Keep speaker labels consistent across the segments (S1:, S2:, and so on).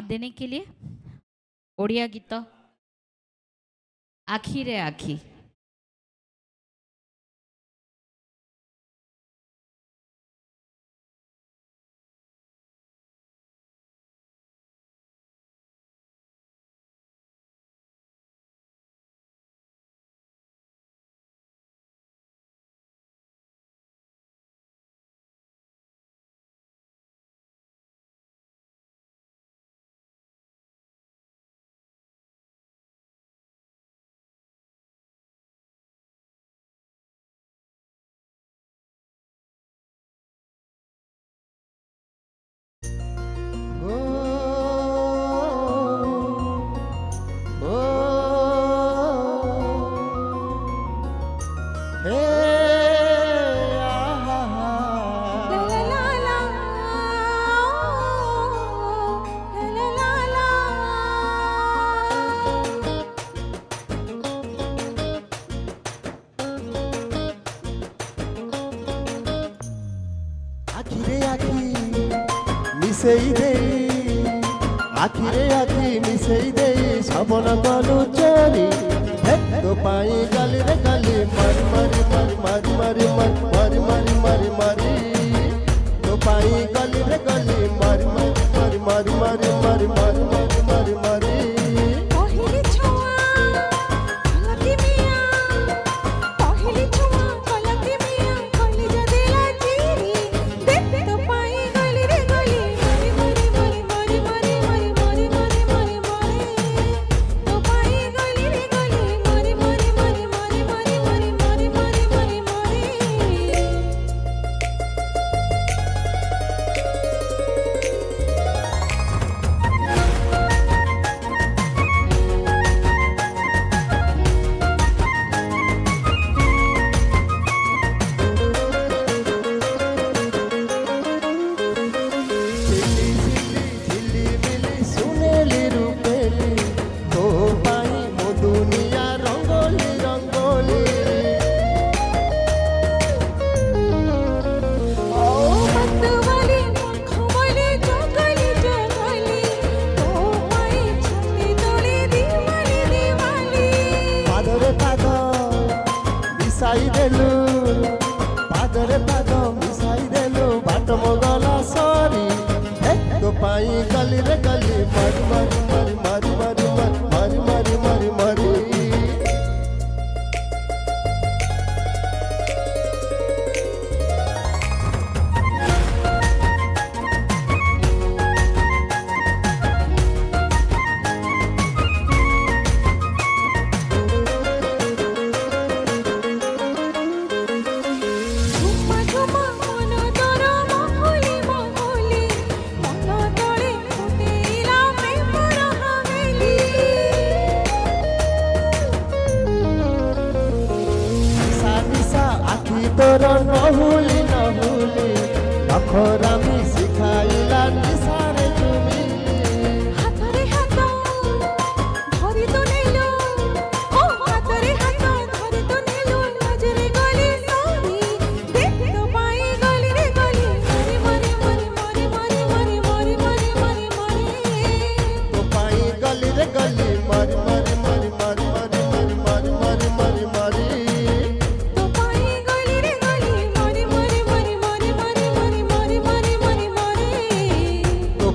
S1: देने के लिए ओडिया गीत आखी रे आखी।
S2: आखिरे आखी मिसेई दे आखिरे आखी मिसेई दे सबन कलु चोरी तो पाई गाली रे गाली मारी मारी मारी मारी मारी मारी मारी मारी मारी तो पाई गाली रे गाली मारी मारी मारी मारी मारी मारी मारी मारी मारी मिसाई देलु पादरे पाद मिसाई देलु बाट मगला सरी तो पाई गली रे गली मारी मारी मारी मारी मारी मारी मारी मारी मारी तोर नहुली नहुली नखरामी शिखाइला निसारे तुमी
S3: हातरे हात धरि तो नेलो ओ हातरे हात धरि तो नेलो नजरे गली सारी देख तो पाई गली रे गली मारी मारी मारी मारी मारी मारी मारी मारी मारी
S2: तो पाई गली रे गली मारी मारी मारी मारी मारी मारी मारी मारी मारी मारी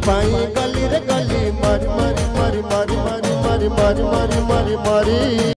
S2: पाई गली रे गली मारी मारी मारी मारी मारी मारी मारी मारी मारी मारी